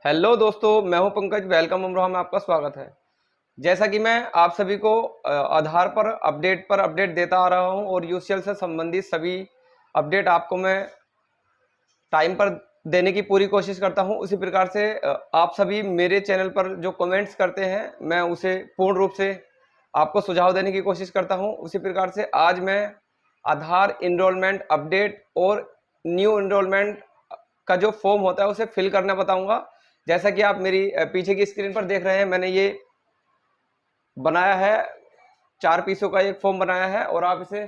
Hello दोस्तों, मैं हूं पंकज। वेलकम अमरोहा में आपका स्वागत है। जैसा कि मैं आप सभी को आधार पर अपडेट देता आ रहा हूं और यूसीएल से संबंधित सभी अपडेट आपको मैं टाइम पर देने की पूरी कोशिश करता हूं। उसी प्रकार से आप सभी मेरे चैनल पर जो कमेंट्स करते हैं, मैं उसे पूर्ण रूप से आपको सुझाव देने की कोशिश करता हूं। उसी प्रकार से आज मैं आधार इनरोलमेंट अपडेट और न्यू इनरोलमेंट का जो फॉर्म होता है उसे फिल करना बताऊंगा। जैसा कि आप मेरी पीछे की स्क्रीन पर देख रहे हैं, मैंने ये बनाया है, 4 पीसों का एक फॉर्म बनाया है और आप इसे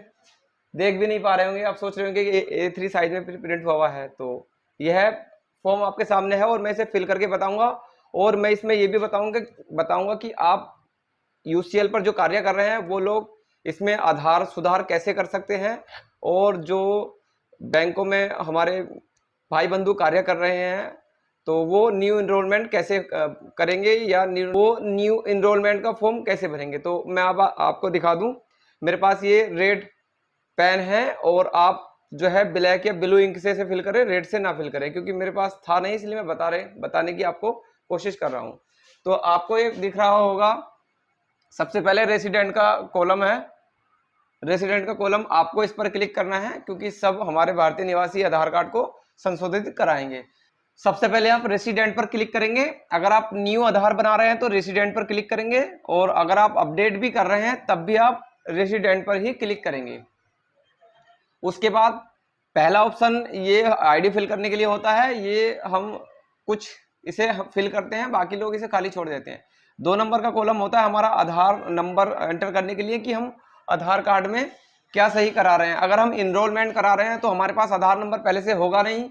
देख भी नहीं पा रहे होंगे। आप सोच रहे होंगे कि A3 साइज में प्रिंट हुआ है, तो यह फॉर्म आपके सामने है और मैं इसे फिल करके बताऊंगा। और मैं इसमें ये भी बताऊंगा कि आप यूसीएल पर जो कार्य कर रहे हैं वो लोग इसमें आधार सुधार कैसे कर सकते हैं, और जो बैंकों में हमारे भाई बंधु कार्य कर रहे हैं तो वो न्यू इनरोलमेंट कैसे करेंगे, या वो न्यू इनरोलमेंट का फॉर्म कैसे भरेंगे। तो मैं अब आपको दिखा दूं। मेरे पास ये रेड पेन है और आप जो है ब्लैक या ब्लू इंक से फिल करें, रेड से ना फिल करें, क्योंकि मेरे पास था नहीं, इसलिए मैं बताने की आपको कोशिश कर रहा हूं। तो आपको ये दिख रहा होगा, सबसे पहले रेसिडेंट का कॉलम है। रेसिडेंट का कॉलम आपको इस पर क्लिक करना है, क्योंकि सब हमारे भारतीय निवासी आधार कार्ड को संशोधित कराएंगे। सबसे पहले आप रेसिडेंट पर क्लिक करेंगे। अगर आप न्यू आधार बना रहे हैं तो रेसिडेंट पर क्लिक करेंगे, और अगर आप अपडेट भी कर रहे हैं तब भी आप रेसिडेंट पर ही क्लिक करेंगे। उसके बाद पहला ऑप्शन ये आईडी फिल करने के लिए होता है, ये हम कुछ इसे फिल करते हैं, बाकी लोग इसे खाली छोड़ देते हैं। 2 नंबर का कॉलम होता है हमारा आधार नंबर एंटर करने के लिए, कि हम आधार कार्ड में क्या सही करा रहे हैं। अगर हम इनरोलमेंट करा रहे हैं तो हमारे पास आधार नंबर पहले से होगा नहीं,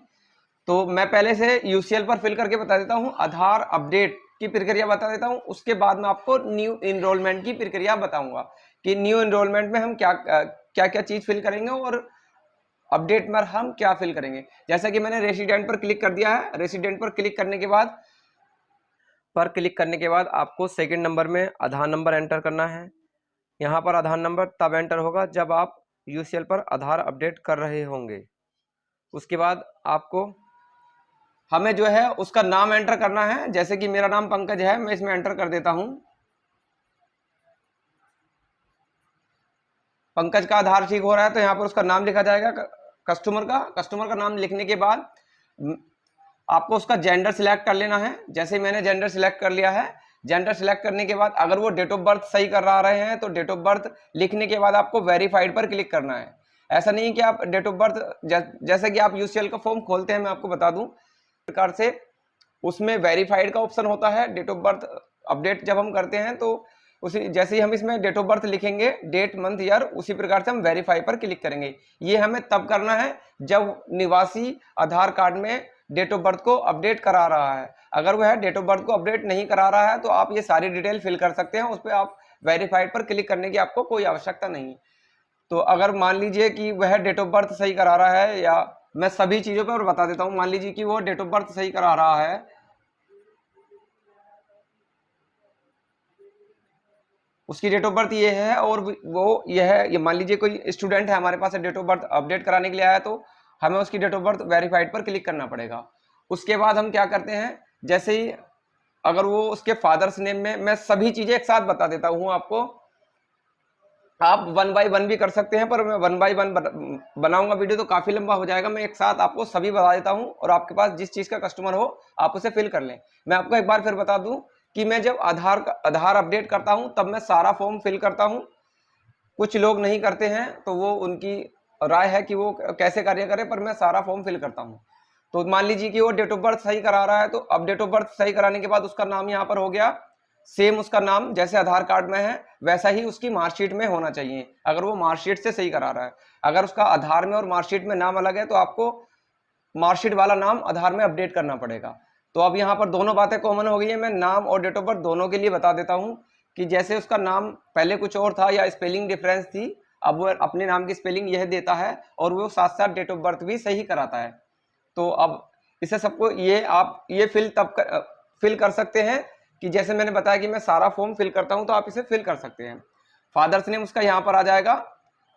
तो मैं पहले से यूसीएल पर फिल करके बता देता हूं, आधार अपडेट की प्रक्रिया बता देता हूं। उसके बाद मैं आपको न्यू इनरोलमेंट की प्रक्रिया बताऊंगा कि न्यू इनरोलमेंट में हम क्या क्या क्या चीज फिल करेंगे और अपडेट में हम क्या फिल करेंगे। जैसा कि मैंने रेसिडेंट पर क्लिक कर दिया है। रेसिडेंट पर क्लिक करने के बाद आपको सेकंड नंबर में आधार नंबर एंटर करना है। यहाँ पर आधार नंबर तब एंटर होगा जब आप यूसीएल पर आधार अपडेट कर रहे होंगे। उसके बाद आपको हमें जो है उसका नाम एंटर करना है। जैसे कि मेरा नाम पंकज है, मैं इसमें एंटर कर देता हूं। पंकज का आधार ठीक हो रहा है तो यहाँ पर उसका नाम लिखा जाएगा, कस्टमर का नाम लिखने के बाद आपको उसका जेंडर सिलेक्ट कर लेना है। जैसे मैंने जेंडर सिलेक्ट कर लिया है, जेंडर सिलेक्ट करने के बाद अगर वो डेट ऑफ बर्थ सही कर रहे हैं तो डेट ऑफ बर्थ लिखने के बाद आपको वेरीफाइड पर क्लिक करना है। ऐसा नहीं कि आप डेट ऑफ बर्थ जैसे कि आप यूसीएल का फॉर्म खोलते हैं, मैं आपको बता दूं प्रकार से उसमें वेरीफाइड का ऑप्शन होता है। डेट ऑफ बर्थ अपडेट जब हम करते हैं तो उसी जैसे ही हम इसमें डेट ऑफ बर्थ लिखेंगे, डेट मंथ ईयर, उसी प्रकार से हम वेरीफाई पर क्लिक करेंगे। ये हमें तब करना है जब निवासी आधार कार्ड में डेट ऑफ बर्थ को अपडेट करा रहा है। अगर वह डेट ऑफ बर्थ को अपडेट नहीं करा रहा है तो आप ये सारी डिटेल फिल कर सकते हैं, उस पर आप वेरीफाइड पर क्लिक करने की आपको कोई आवश्यकता नहीं। तो अगर मान लीजिए कि वह डेट ऑफ बर्थ सही करा रहा है, या मैं सभी चीजों पर बता देता हूं, मान लीजिए कि वो डेट ऑफ बर्थ सही करा रहा है, उसकी डेट ऑफ बर्थ ये है और वो ये मान लीजिए कोई स्टूडेंट है हमारे पास डेट ऑफ बर्थ अपडेट कराने के लिए आया, तो हमें उसकी डेट ऑफ बर्थ वेरीफाइड पर क्लिक करना पड़ेगा। उसके बाद हम क्या करते हैं, जैसे ही अगर वो उसके फादर्स नेम में, मैं सभी चीजें एक साथ बता देता हूं आपको। आप 1 बाय 1 भी कर सकते हैं, पर मैं 1 बाय 1 बनाऊंगा वीडियो तो काफी लंबा हो जाएगा। मैं एक साथ आपको सभी बता देता हूं, और आपके पास जिस चीज का कस्टमर हो आप उसे फिल कर लें। मैं आपको एक बार फिर बता दूं कि मैं जब आधार अपडेट करता हूं तब मैं सारा फॉर्म फिल करता हूं। कुछ लोग नहीं करते हैं तो वो उनकी राय है कि वो कैसे कार्य करें, पर मैं सारा फॉर्म फिल करता हूं। तो मान लीजिए कि वो डेट ऑफ बर्थ सही करा रहा है, तो अब डेट ऑफ बर्थ सही कराने के बाद उसका नाम यहाँ पर हो गया सेम, उसका नाम जैसे आधार कार्ड में है वैसा ही उसकी मार्कशीट में होना चाहिए, अगर वो मार्कशीट से सही करा रहा है। अगर उसका आधार में और मार्कशीट में नाम अलग है तो आपको मार्कशीट वाला नाम आधार में अपडेट करना पड़ेगा। तो अब यहाँ पर दोनों बातें कॉमन हो गई है। मैं नाम और डेट ऑफ बर्थ दोनों के लिए बता देता हूँ कि जैसे उसका नाम पहले कुछ और था या स्पेलिंग डिफरेंस थी, अब वो अपने नाम की स्पेलिंग यह देता है और वो साथ साथ डेट ऑफ बर्थ भी सही कराता है। तो अब इसे सबको ये आप ये फिल कर सकते हैं कि जैसे मैंने बताया कि मैं सारा फॉर्म फिल करता हूं, तो आप इसे फिल कर सकते हैं। फादर्स नेम उसका यहाँ पर आ जाएगा।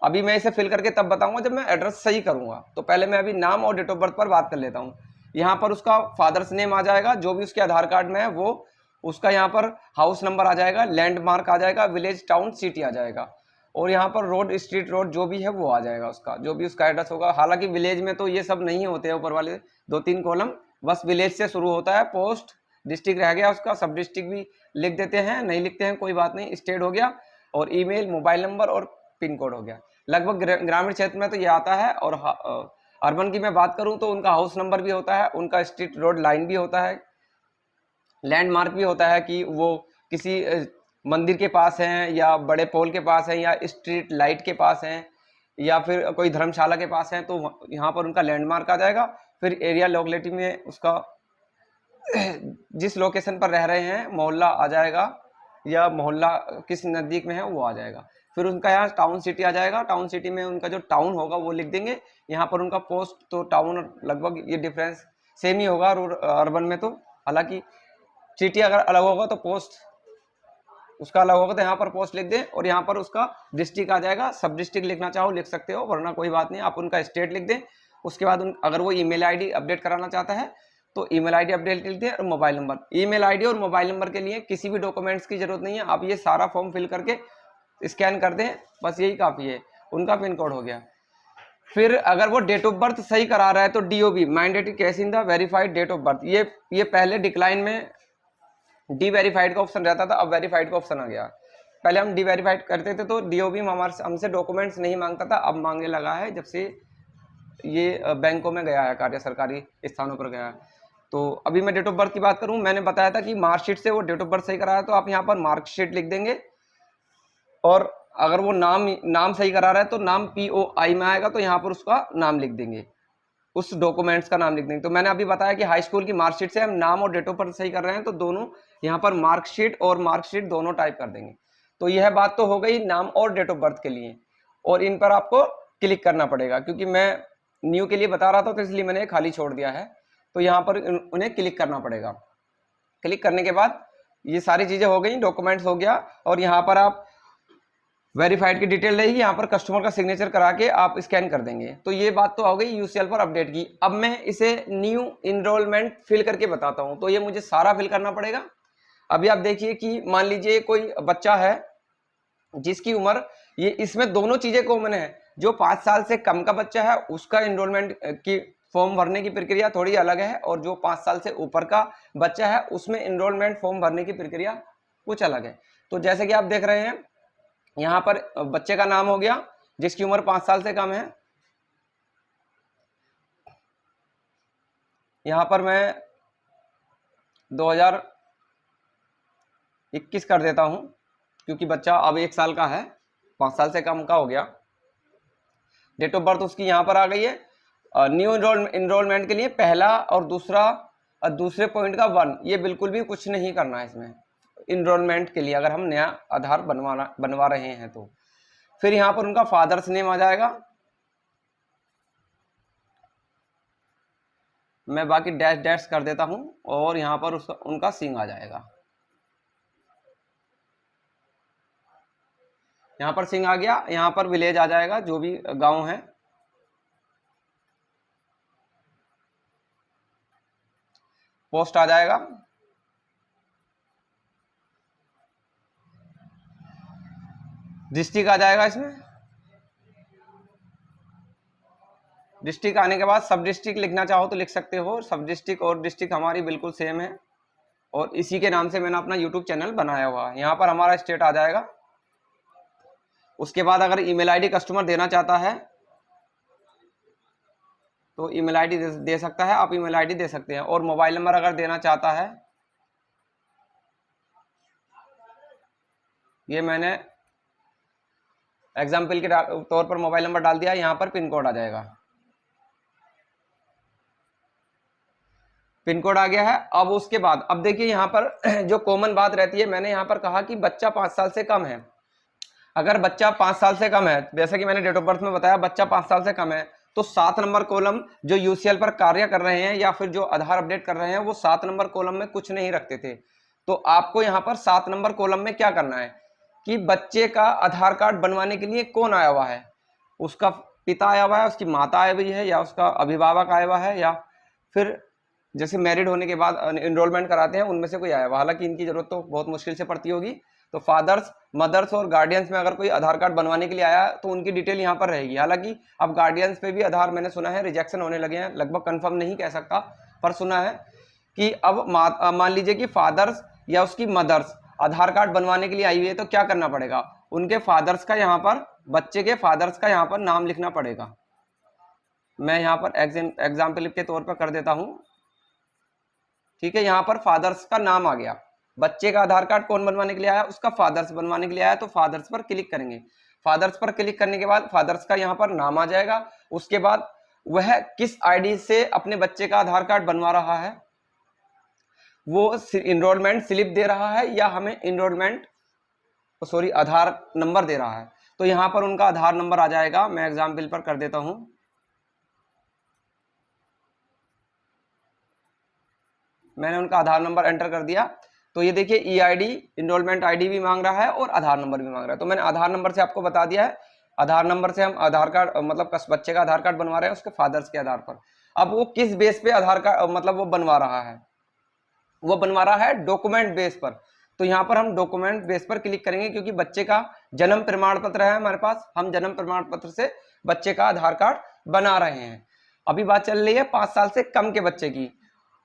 अभी मैं इसे फिल करके तब बताऊंगा जब मैं एड्रेस सही करूंगा। तो पहले मैं अभी नाम और डेट ऑफ बर्थ पर बात कर लेता हूँ। यहाँ पर उसका फादर्स नेम आ जाएगा, जो भी उसके आधार कार्ड में है वो, उसका यहाँ पर हाउस नंबर आ जाएगा, लैंडमार्क आ जाएगा, विलेज, टाउन, सिटी आ जाएगा, और यहाँ पर रोड, स्ट्रीट, रोड जो भी है वो आ जाएगा, उसका जो भी उसका एड्रेस होगा। हालांकि विलेज में तो ये सब नहीं होते हैं, ऊपर वाले 2-3 कॉलम, बस विलेज से शुरू होता है। पोस्ट, डिस्ट्रिक्ट रह गया उसका, सब डिस्ट्रिक्ट भी लिख देते हैं, नहीं लिखते हैं कोई बात नहीं, स्टेट हो गया, और ईमेल, मोबाइल नंबर और पिन कोड हो गया। लगभग ग्रामीण क्षेत्र में तो ये आता है। और अर्बन की मैं बात करूं तो उनका हाउस नंबर भी होता है, उनका स्ट्रीट, रोड, लाइन भी होता है, लैंडमार्क भी होता है कि वो किसी मंदिर के पास हैं, या बड़े पोल के पास हैं, या स्ट्रीट लाइट के पास हैं, या फिर कोई धर्मशाला के पास है, तो यहाँ पर उनका लैंडमार्क आ जाएगा। फिर एरिया लोकेलिटी में उसका जिस लोकेशन पर रह रहे हैं मोहल्ला आ जाएगा, या मोहल्ला किस नज़दीक में है वो आ जाएगा। फिर उनका यहाँ टाउन, सिटी आ जाएगा, टाउन सिटी में उनका जो टाउन होगा वो लिख देंगे। यहाँ पर उनका पोस्ट, तो टाउन लगभग ये डिफरेंस सेम ही होगा अर्बन में, तो हालांकि सिटी अगर अलग होगा तो पोस्ट उसका अलग होगा, तो यहाँ पर पोस्ट लिख दें, और यहाँ पर उसका डिस्ट्रिक्ट आ जाएगा। सब डिस्ट्रिक्ट लिखना चाहो लिख सकते हो, वरना कोई बात नहीं, आप उनका स्टेट लिख दें। उसके बाद अगर वो ईमेल आईडी अपडेट कराना चाहता है तो ईमेल आईडी अपडेट लिख दें, और मोबाइल नंबर। ईमेल आईडी और मोबाइल नंबर के लिए किसी भी डॉक्यूमेंट्स की जरूरत नहीं है, आप ये सारा फॉर्म फिल करके स्कैन कर दें, बस यही काफ़ी है। उनका पिन कोड हो गया। फिर अगर वो डेट ऑफ बर्थ सही करा रहा है तो DOB, mandatory cash in the verified date of birth, ये पहले डिक्लाइन में डी वेरीफाइड का ऑप्शन रहता था, अब वेरीफाइड का ऑप्शन आ गया। पहले हम डी वेरीफाइड करते थे तो DOB में हमसे डॉक्यूमेंट्स नहीं मांगता था, अब मांगने लगा है जब से ये बैंकों में गया है, कार्य सरकारी स्थानों पर गया है। तो अभी मैं डेट ऑफ बर्थ की बात करूं, मैंने बताया था कि मार्कशीट से वो डेट ऑफ बर्थ सही कराया, तो आप यहाँ पर मार्कशीट लिख देंगे। और अगर वो नाम सही करा रहा है तो नाम POI में आएगा, तो यहाँ पर उसका नाम लिख देंगे, उस डॉक्यूमेंट्स का नाम लिख देंगे। तो मैंने अभी बताया कि हाई स्कूल की मार्कशीट से हम नाम और डेट ऑफ बर्थ सही कर रहे हैं, तो दोनों यहाँ पर मार्कशीट और मार्कशीट दोनों टाइप कर देंगे। तो यह बात तो हो गई नाम और डेट ऑफ बर्थ के लिए, और इन पर आपको क्लिक करना पड़ेगा, क्योंकि मैं न्यू के लिए बता रहा था तो इसलिए मैंने खाली छोड़ दिया है। तो यहाँ पर उन्हें क्लिक करना पड़ेगा। क्लिक करने के बाद ये सारी चीजें हो गई, डॉक्यूमेंट्स हो गया, और यहाँ पर आप वेरीफाइड की डिटेल रहेगी, यहाँ पर कस्टमर का सिग्नेचर करा के आप स्कैन कर देंगे। तो ये बात तो हो गई UCL पर अपडेट की। अब मैं इसे न्यू इनरोलमेंट फिल करके बताता हूँ। तो ये मुझे सारा फिल करना पड़ेगा। अभी आप देखिए कि मान लीजिए कोई बच्चा है जिसकी उम्र, ये इसमें दोनों चीजें कॉमन है। जो 5 साल से कम का बच्चा है उसका इनरोलमेंट की फॉर्म भरने की प्रक्रिया थोड़ी अलग है, और जो 5 साल से ऊपर का बच्चा है उसमें इनरोलमेंट फॉर्म भरने की प्रक्रिया कुछ अलग है। तो जैसे कि आप देख रहे हैं यहाँ पर बच्चे का नाम हो गया जिसकी उम्र 5 साल से कम है। यहाँ पर मैं 2021 कर देता हूं, क्योंकि बच्चा अब 1 साल का है, 5 साल से कम का हो गया। डेट ऑफ बर्थ उसकी यहाँ पर आ गई है। न्यू इनरोलमेंट के लिए पहला और दूसरे पॉइंट का 1, ये बिल्कुल भी कुछ नहीं करना है इसमें इनरोलमेंट के लिए, अगर हम नया आधार बनवा रहे हैं तो। फिर यहाँ पर उनका फादर्स नेम आ जाएगा। मैं बाकी डैश डैश कर देता हूं, और यहाँ पर उनका सिंह आ जाएगा। यहाँ पर सिंह आ गया, यहाँ पर विलेज आ जाएगा, जो भी गांव है। पोस्ट आ जाएगा। डिस्ट्रिक्ट आ जाएगा इसमें। डिस्ट्रिक्ट आने के बाद सब डिस्ट्रिक्ट लिखना चाहो तो लिख सकते हो। सब डिस्ट्रिक्ट और डिस्ट्रिक्ट हमारी बिल्कुल सेम है, और इसी के नाम से मैंने अपना यूट्यूब चैनल बनाया हुआ है। यहाँ पर हमारा स्टेट आ जाएगा। उसके बाद अगर ईमेल आईडी कस्टमर देना चाहता है तो ईमेल आईडी दे सकता है, आप ईमेल आईडी दे सकते हैं। और मोबाइल नंबर अगर देना चाहता है, ये मैंने एग्जाम्पल के तौर पर मोबाइल नंबर डाल दिया। यहाँ पर पिन कोड आ जाएगा। पिन कोड आ गया है। अब उसके बाद अब देखिए यहाँ पर जो कॉमन बात रहती है, मैंने यहाँ पर कहा कि बच्चा 5 साल से कम है। अगर बच्चा 5 साल से कम है, जैसे कि मैंने डेट ऑफ बर्थ में बताया, बच्चा 5 साल से कम है, तो 7 नंबर कॉलम जो UCL पर कार्य कर रहे हैं या फिर जो आधार अपडेट कर रहे हैं, वो 7 नंबर कॉलम में कुछ नहीं रखते थे। तो आपको यहाँ पर 7 नंबर कॉलम में क्या करना है कि बच्चे का आधार कार्ड बनवाने के लिए कौन आया हुआ है, उसका पिता आया हुआ है, उसकी माता आई हुई है, या उसका अभिभावक आया हुआ है, या फिर जैसे मैरिड होने के बाद इनरोलमेंट कराते हैं, उनमें से कोई आया हुआ, हालांकि इनकी जरूरत तो बहुत मुश्किल से पड़ती होगी। तो फादर्स, मदर्स और गार्डियंस में अगर कोई आधार कार्ड बनवाने के लिए आया तो उनकी डिटेल यहाँ पर रहेगी। हालांकि अब गार्डियंस पे भी आधार, मैंने सुना है, रिजेक्शन होने लगे हैं, लगभग कंफर्म नहीं कह सकता, पर सुना है कि अब मान लीजिए कि फादर्स या उसकी मदर्स आधार कार्ड बनवाने के लिए आई हुई है, तो क्या करना पड़ेगा, उनके फादर्स का यहाँ पर, बच्चे के फादर्स का यहाँ पर नाम लिखना पड़ेगा। मैं यहाँ पर एग्जाम्पल के तौर पर कर देता हूँ, ठीक है। यहाँ पर फादर्स का नाम आ गया, बच्चे का आधार कार्ड कौन बनवाने के लिए आया, उसका फादर्स बनवाने के लिए आया, तो फादर्स पर क्लिक करेंगे। फादर्स पर क्लिक करने के बाद फादर्स का यहाँ पर नाम आ जाएगा। उसके बाद वह किस आईडी से अपने बच्चे का आधार कार्ड बनवा रहा है, वो इनरोलमेंट स्लिप दे रहा है या हमें आधार नंबर दे रहा है, तो यहाँ पर उनका आधार नंबर आ जाएगा। मैं एग्जाम्पल पर कर देता हूँ, मैंने उनका आधार नंबर एंटर कर दिया, तो ये देखिए ईआईडी, इनरोलमेंट आईडी भी मांग रहा है और आधार नंबर भी मांग रहा है। तो मैंने आधार नंबर से आपको बता दिया है, आधार नंबर से हम आधार कार्ड मतलब बच्चे का आधार कार्ड बनवा रहे हैं उसके फादर्स के आधार पर। अब वो किस बेस पे आधार कार्ड मतलब वो बनवा रहा है, वो बनवा रहा है डॉक्यूमेंट बेस पर। तो यहाँ पर हम डॉक्यूमेंट बेस पर क्लिक करेंगे, क्योंकि बच्चे का जन्म प्रमाण पत्र है हमारे पास, हम जन्म प्रमाण पत्र से बच्चे का आधार कार्ड बना रहे हैं। अभी बात चल रही है 5 साल से कम के बच्चे की।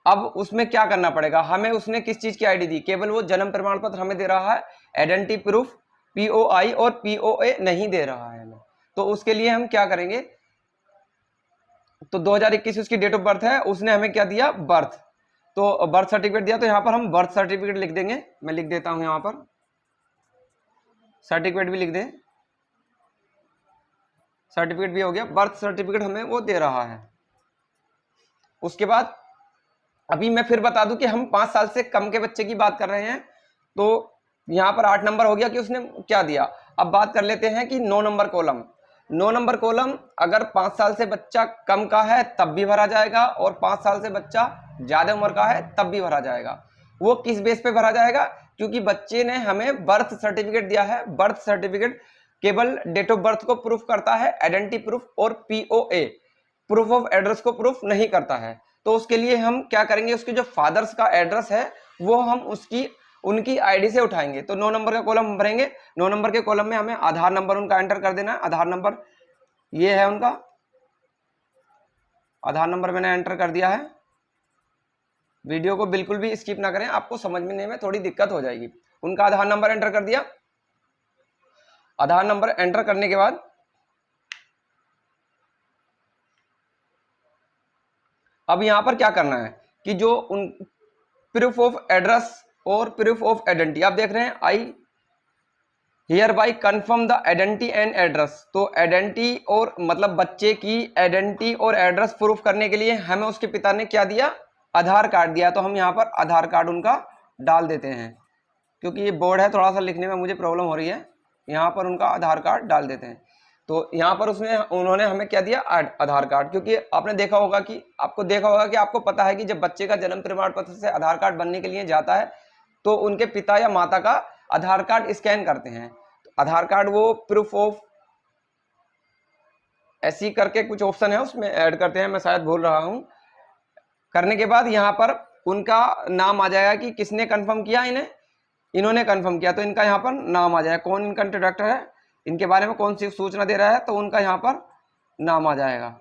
अब उसमें क्या करना पड़ेगा हमें, उसने किस चीज की आईडी दी, केवल वो जन्म प्रमाण पत्र हमें दे रहा है, आइडेंटिटी प्रूफ, पीओआई और पीओए नहीं दे रहा है हमें। तो उसके लिए हम क्या करेंगे, तो 2021 उसकी डेट ऑफ बर्थ है, उसने हमें क्या दिया, बर्थ, तो बर्थ सर्टिफिकेट दिया, तो यहाँ पर हम बर्थ सर्टिफिकेट लिख देंगे। मैं लिख देता हूं यहाँ पर सर्टिफिकेट भी लिख दें, सर्टिफिकेट भी हो गया, बर्थ सर्टिफिकेट हमें वो दे रहा है। उसके बाद अभी मैं फिर बता दूं कि हम 5 साल से कम के बच्चे की बात कर रहे हैं, तो यहाँ पर 8 नंबर हो गया कि उसने क्या दिया। अब बात कर लेते हैं कि 9 नंबर कॉलम, 9 नंबर कॉलम अगर 5 साल से बच्चा कम का है तब भी भरा जाएगा, और 5 साल से बच्चा ज्यादा उम्र का है तब भी भरा जाएगा। वो किस बेस पे भरा जाएगा, क्योंकि बच्चे ने हमें बर्थ सर्टिफिकेट दिया है, बर्थ सर्टिफिकेट केवल डेट ऑफ बर्थ को प्रूफ करता है, आइडेंटिटी प्रूफ और पीओए प्रूफ ऑफ एड्रेस को प्रूफ नहीं करता है। तो उसके लिए हम क्या करेंगे, उसके जो फादर्स का एड्रेस है वो हम उनकी आईडी से उठाएंगे। तो 9 नंबर का कॉलम भरेंगे, 9 नंबर के कॉलम में हमें आधार नंबर उनका एंटर कर देना है। आधार नंबर ये है उनका, आधार नंबर मैंने एंटर कर दिया है। वीडियो को बिल्कुल भी स्किप ना करें, आपको समझने में थोड़ी दिक्कत हो जाएगी। उनका आधार नंबर एंटर कर दिया। आधार नंबर एंटर करने के बाद अब यहां पर क्या करना है कि जो उन प्रूफ ऑफ एड्रेस और प्रूफ ऑफ आइडेंटिटी आप देख रहे हैं, I hear by confirm the identity and address. तो आइडेंटिटी और मतलब बच्चे की आइडेंटिटी और एड्रेस प्रूफ करने के लिए हमें उसके पिता ने क्या दिया, आधार कार्ड दिया। तो हम यहाँ पर आधार कार्ड उनका डाल देते हैं, क्योंकि ये बोर्ड है थोड़ा सा लिखने में मुझे प्रॉब्लम हो रही है, यहाँ पर उनका आधार कार्ड डाल देते हैं। तो यहाँ पर उन्होंने हमें क्या दिया, आधार कार्ड। क्योंकि आपने देखा होगा कि आपको पता है कि जब बच्चे का जन्म प्रमाण पत्र से आधार कार्ड बनने के लिए जाता है तो उनके पिता या माता का आधार कार्ड स्कैन करते हैं। तो आधार कार्ड वो प्रूफ ऑफ ऐसी करके कुछ ऑप्शन है उसमें ऐड करते हैं, मैं शायद भूल रहा हूं। करने के बाद यहाँ पर उनका नाम आ जाएगा कि किसने कंफर्म किया, इन्होंने कंफर्म किया, तो इनका यहाँ पर नाम आ जाएगा, कौन इनका इंट्रोडक्टर है, इनके बारे में कौन सी सूचना दे रहा है, तो उनका यहाँ पर नाम आ जाएगा,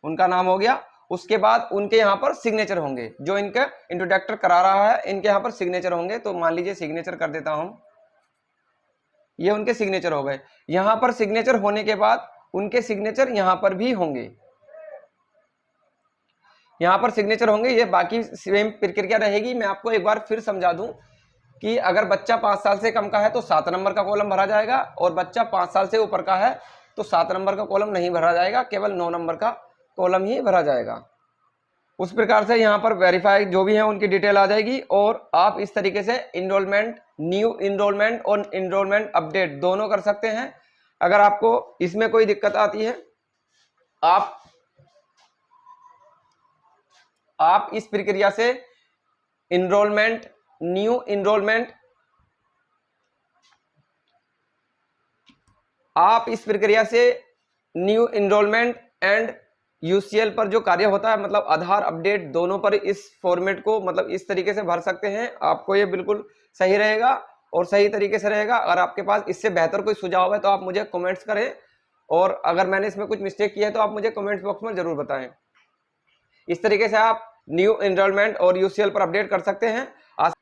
उनका नाम हो गया। उसके बाद उनके यहाँ पर सिग्नेचर होंगे, जो इनका इंट्रोडक्टर करा रहा है इनके यहाँ पर सिग्नेचर होंगे। तो मान लीजिए सिग्नेचर कर देता हूं, ये उनके सिग्नेचर हो गए। यहाँ पर सिग्नेचर होने के बाद उनके सिग्नेचर यहाँ पर भी होंगे, यहाँ पर सिग्नेचर होंगे। ये बाकी सेम प्रक्रिया रहेगी। मैं आपको एक बार फिर समझा दूं कि अगर बच्चा 5 साल से कम का है तो 7 नंबर का कॉलम भरा जाएगा, और बच्चा 5 साल से ऊपर का है तो 7 नंबर का कॉलम नहीं भरा जाएगा, केवल 9 नंबर का कॉलम ही भरा जाएगा। उस प्रकार से यहाँ पर वेरीफाई जो भी है उनकी डिटेल आ जाएगी, और आप इस तरीके से इनरोलमेंट, न्यू इनरोलमेंट और इनरोलमेंट अपडेट दोनों कर सकते हैं। अगर आपको इसमें कोई दिक्कत आती है, आप इस प्रक्रिया से इनरोलमेंट, न्यू इनरोलमेंट, आप इस प्रक्रिया से न्यू इनरोलमेंट एंड यूसीएल पर जो कार्य होता है, मतलब आधार अपडेट दोनों पर इस फॉर्मेट को मतलब इस तरीके से भर सकते हैं। आपको ये बिल्कुल सही रहेगा और सही तरीके से रहेगा। अगर आपके पास इससे बेहतर कोई सुझाव है तो आप मुझे कमेंट्स करें, और अगर मैंने इसमें कुछ मिस्टेक किया है तो आप मुझे कमेंट्स बॉक्स में जरूर बताएं। इस तरीके से आप न्यू एनरोलमेंट और यूसीएल पर अपडेट कर सकते हैं।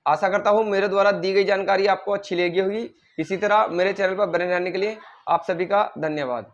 आशा करता हूं मेरे द्वारा दी गई जानकारी आपको अच्छी लगी होगी। इसी तरह मेरे चैनल पर बने रहने के लिए आप सभी का धन्यवाद।